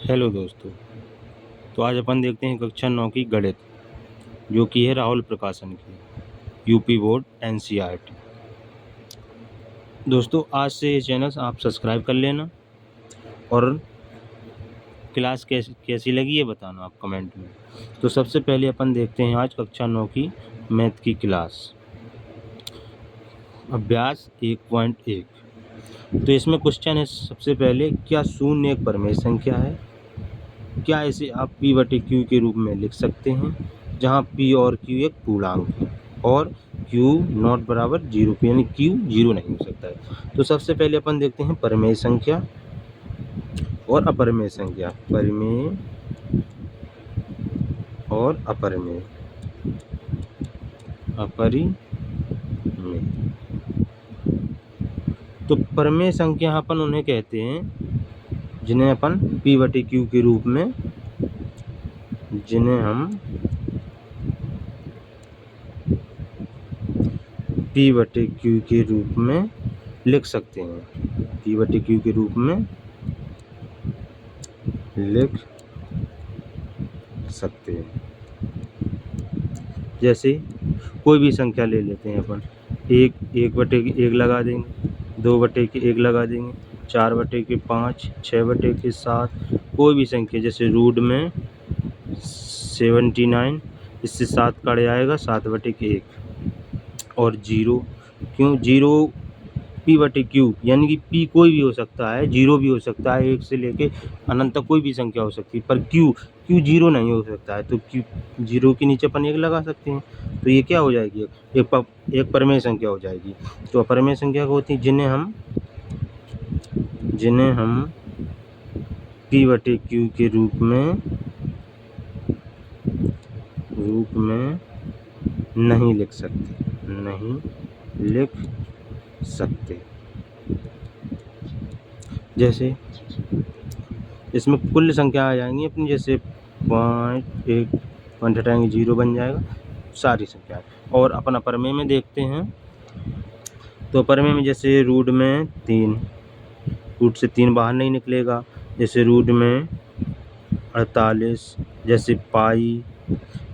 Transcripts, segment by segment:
Hello दोस्तों। तो आज अपन देखते हैं कक्षा 9 की गणित, जो कि है राहुल प्रकाशन की, यूपी बोर्ड एनसीईआरटी। दोस्तों, आज से ये चैनल आप सब्सक्राइब कर लेना और क्लास कैसी लगी है बताना आप कमेंट में। तो सबसे पहले अपन देखते हैं आज कक्षा 9 की मैथ की क्लास, अभ्यास 1.1। तो इसमें क्वेश्चन है सबसे पहले, क्या शून्य एक परिमेय संख्या है? क्या इसे आप p/q के रूप में लिख सकते हैं, जहां p और q एक पूर्णांक है और q नॉट बराबर 0 पे, यानी q 0 नहीं हो सकता है। तो सबसे पहले अपन देखते हैं परिमेय संख्या और अपरिमेय संख्या, परिमेय और अपरिमेय। तो परिमेय संख्या अपन उन्हें कहते हैं जिन्हें अपन p/q के रूप में, जिन्हें हम p/q के रूप में लिख सकते हैं, p/q के रूप में लिख सकते हैं। जैसे कोई भी संख्या ले लेते हैं अपन, 1/1 लगा देंगे, 2/1 लगा देंगे, 4/5, 6/7, कोई भी संख्या, जैसे रूट में 79, इससे 7 कट जाएगा, 7/1 और 0। क्यों 0? p/q, यानी कि p कोई भी हो सकता है, 0 भी हो सकता है, 1 से लेके अनंत तक कोई भी संख्या हो सकती है, पर q 0 नहीं हो सकता है। तो q 0 के नीचे अपन 1 लगा सकते हैं। तो ये क्या हो जाएगी? एक परिमेय संख्या हो जाएगी। तो अपरिमेय संख्या होती है जिन्हें हम p/q के रूप में नहीं लिख सकते। जैसे इसमें कुल संख्या आ जाएंगी अपनी, जैसे 5, 1 हटाएंगे 0 बन जाएगा, सारी संख्या। और अपन अपरिमेय में देखते हैं। तो अपरिमेय में जैसे रूट में 3, रूट से 3 बाहर नहीं निकलेगा। जैसे रूट में 48, जैसे पाई,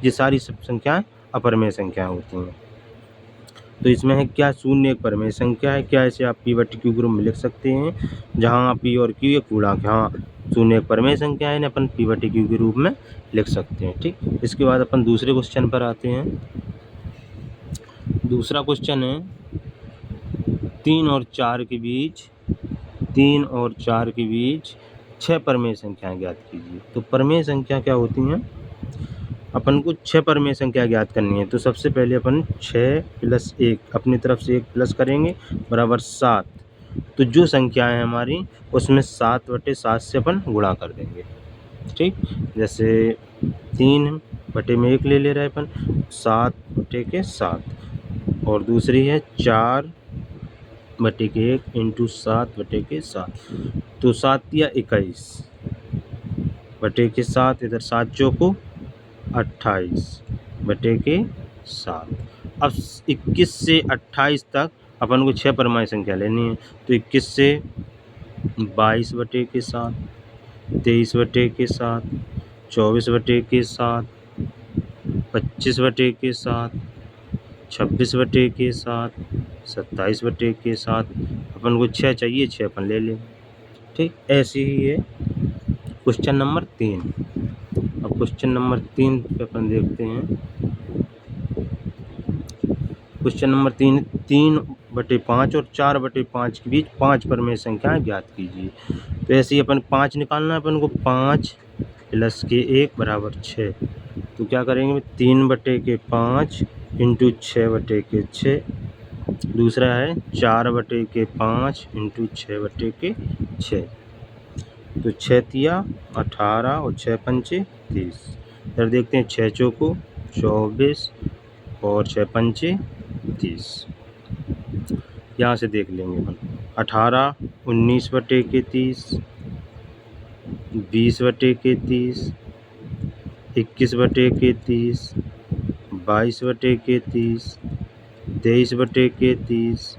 ये सारी सब संख्याएं अपरिमेय संख्याएं होती हैं। तो इसमें है क्या शून्य एक परिमेय संख्या है, क्या इसे आप p/q के रूप में लिख सकते हैं, जहां p और q एक पूर्णांक है। हाँ, शून्य एक परिमेय संख्या है, अपन p/q के रूप में लिख सकते हैं। ठीक, इसके बाद अपन दूसरे क्वेश्चन पर आते हैं। दूसरा क्वेश्चन है 3 और 4 के बीच 6 परिमेय संख्याएं ज्ञात कीजिए। तो परिमेय संख्या क्या होती हैं? अपन को 6 परिमेय संख्या ज्ञात करनी है। तो सबसे पहले अपन 6 + 1, अपनी तरफ से 1 प्लस करेंगे, बराबर 7। तो जो संख्याएं हैं हमारी, उसमें 7/7 से अपन गुणा कर देंगे। ठीक, जैसे 3/1 ले रहे हैं अपन, 7/7। और दूसरी है 4/1 × 7/7। तो 7 या 21/7, इधर 7 चौको 28/7। अब 21 से 28 तक अपन को 6 परिमेय संख्या लेनी है। तो 21 से 22/7, 23/7, 24/7, 25/7, 26/7, 27/7। अपन को 6 चाहिए, 6 अपन ले लें। ठीक, ऐसे ही है क्वेश्चन नंबर 3। अब क्वेश्चन नंबर 3 पे अपन देखते हैं। क्वेश्चन नंबर 3, 3/5 और 4/5 के बीच 5 परिमेय संख्याएं ज्ञात कीजिए। तो ऐसे ही अपन 5 निकालना है अपन को, 5 + 1 बराबर 6। तो क्या करेंगे, 3/5 × 6/6। दूसरा है 4/5 × 6/6। तो 6 तिया 18 और 6 पंचे 30। इधर देखते हैं, 6 चौको 24 और 6 पंचे 30। यहाँ से देख लेंगे अपन, 18 19/30, 20/30, 21/30, 22/30, 23/30,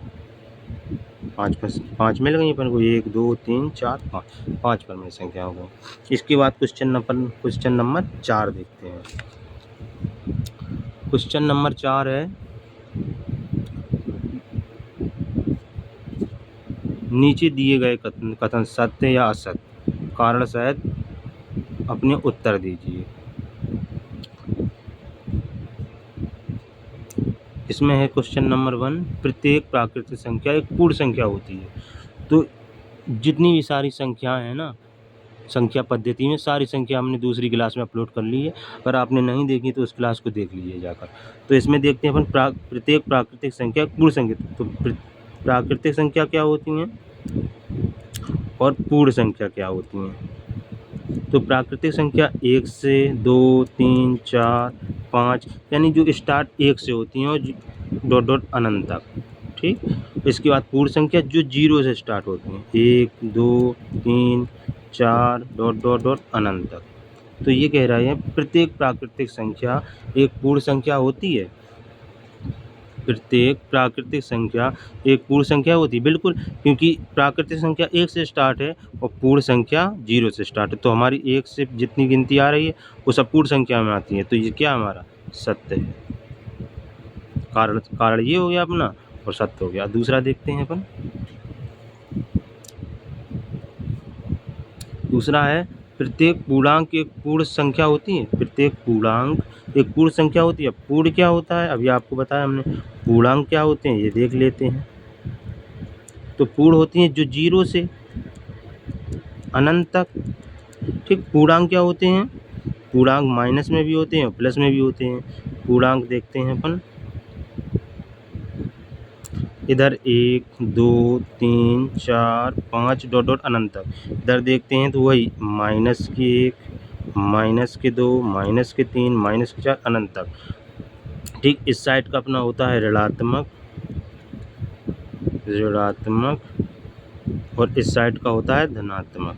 पाँच मिल गई अपन को, 1 2 3 4 5, 5 परमेय संख्या हो गई। इसके बाद क्वेश्चन नंबर 4 देखते हैं। क्वेश्चन नंबर 4 है, नीचे दिए गए कथन सत्य या असत्य, कारण सहित अपने उत्तर दीजिए। इसमें है क्वेश्चन नंबर 1, प्रत्येक प्राकृतिक संख्या एक पूर्ण संख्या होती है। तो जितनी भी सारी संख्याएं हैं ना, संख्या पद्धति में सारी संख्या हमने दूसरी क्लास में अपलोड कर ली है, अगर आपने नहीं देखी तो उस क्लास को देख लीजिए जाकर। तो इसमें देखते हैं अपन प्रत्येक प्राकृतिक संख्या पूर्ण संख्या। तो प्राकृतिक संख्या क्या होती हैं और पूर्ण संख्या क्या होती हैं। तो प्राकृतिक संख्या 1 से 2 3 4 5 यानी जो स्टार्ट 1 से होती हैं और डॉट डॉट अनंत तक, ठीक। इसके बाद पूर्ण संख्या जो 0 से स्टार्ट होती हैं, 1 2 3 4 डॉट डॉट डॉट अनंत तक। तो ये कह रहा है प्रत्येक प्राकृतिक संख्या एक पूर्ण संख्या होती है। प्रत्येक प्राकृतिक संख्या एक पूर्ण संख्या होती है, बिल्कुल, क्योंकि प्राकृतिक संख्या 1 से स्टार्ट है और पूर्ण संख्या 0 से स्टार्ट है। तो हमारी 1 से जितनी गिनती आ रही है वो सब पूर्ण संख्या में आती है। तो ये क्या हमारा सत्य है। कारण ये हो गया अपना और सत्य हो गया। दूसरा देखते हैं अपन। दूसरा है, प्रत्येक पूर्णांक एक पूर्ण संख्या होती है। प्रत्येक पूर्णांक एक पूर्ण संख्या होती है। पूर्ण क्या होता है अभी आपको बताया हमने। पूर्णांक क्या होते हैं ये देख लेते हैं। तो पूर्ण होती हैं जो 0 से अनंत तक, ठीक। पूर्णांक क्या होते हैं, पूर्णांक माइनस में भी होते हैं प्लस में भी होते हैं। पूर्णांक देखते हैं अपन, इधर 1 2 3 4 5 डॉट डॉट अनंत तक। इधर देखते हैं तो वही -1 -2 -3 -4 अनंत तक, ठीक। इस साइड का अपना होता है ऋणात्मक और इस साइड का होता है धनात्मक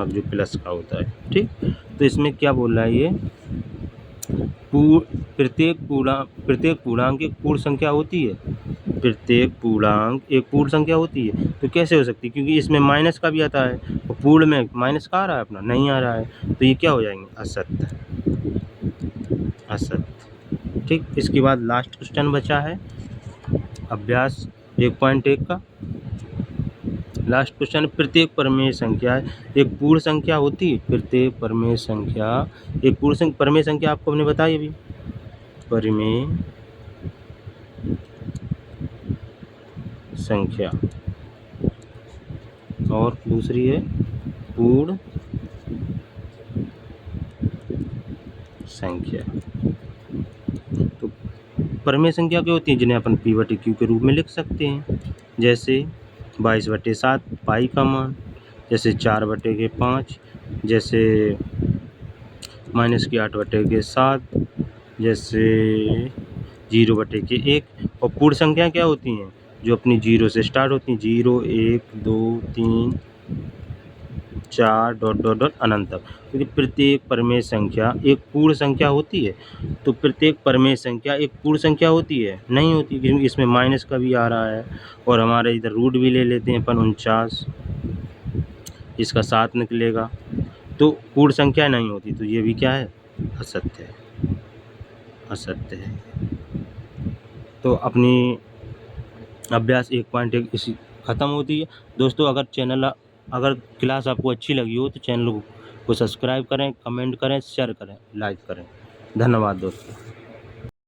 जो प्लस का होता है, ठीक। तो इसमें क्या बोल रहा है ये, प्रत्येक पूर्णांक एक पूर्ण संख्या होती है। प्रत्येक पूर्णांक एक पूर्ण संख्या होती है। तो कैसे हो सकती है, क्योंकि इसमें माइनस का भी आता है और पूर्ण में माइनस का आ रहा है अपना नहीं आ रहा है। तो ये क्या हो जाएंगे, असत्य, ठीक। इसके बाद लास्ट क्वेश्चन बचा है अभ्यास 1.1 का। लास्ट क्वेश्चन, प्रत्येक परमेय संख्या एक पूर्ण संख्या होती है। प्रत्येक परमेय संख्या एक परमेय संख्या आपको हमने बताई अभी, परमेय संख्या, और दूसरी है पूर्ण संख्या। तो परमेय संख्या क्या होती है, जिन्हें अपन P/Q के रूप में लिख सकते हैं। जैसे 22/7 पाई का मान, जैसे 4/5, जैसे -8/7, जैसे 0/1। और पूर्ण संख्या क्या होती हैं, जो अपनी 0 से स्टार्ट होती हैं, 0 1 2 3 4 डॉट डॉट डॉट अनंत तक। क्योंकि प्रत्येक परमेय संख्या एक पूर्ण संख्या होती है। तो प्रत्येक परमेय संख्या एक पूर्ण संख्या होती है नहीं होती, क्योंकि इसमें माइनस का भी आ रहा है और हमारे इधर रूट भी ले लेते हैं अपन 49, इसका 7 निकलेगा। तो पूर्ण संख्या नहीं होती। तो ये भी क्या है, असत्य है। तो अपनी अभ्यास 1.1 इसी ख़त्म होती है। दोस्तों अगर क्लास आपको अच्छी लगी हो तो चैनल को सब्सक्राइब करें, कमेंट करें, शेयर करें, लाइक करें। धन्यवाद दोस्तों।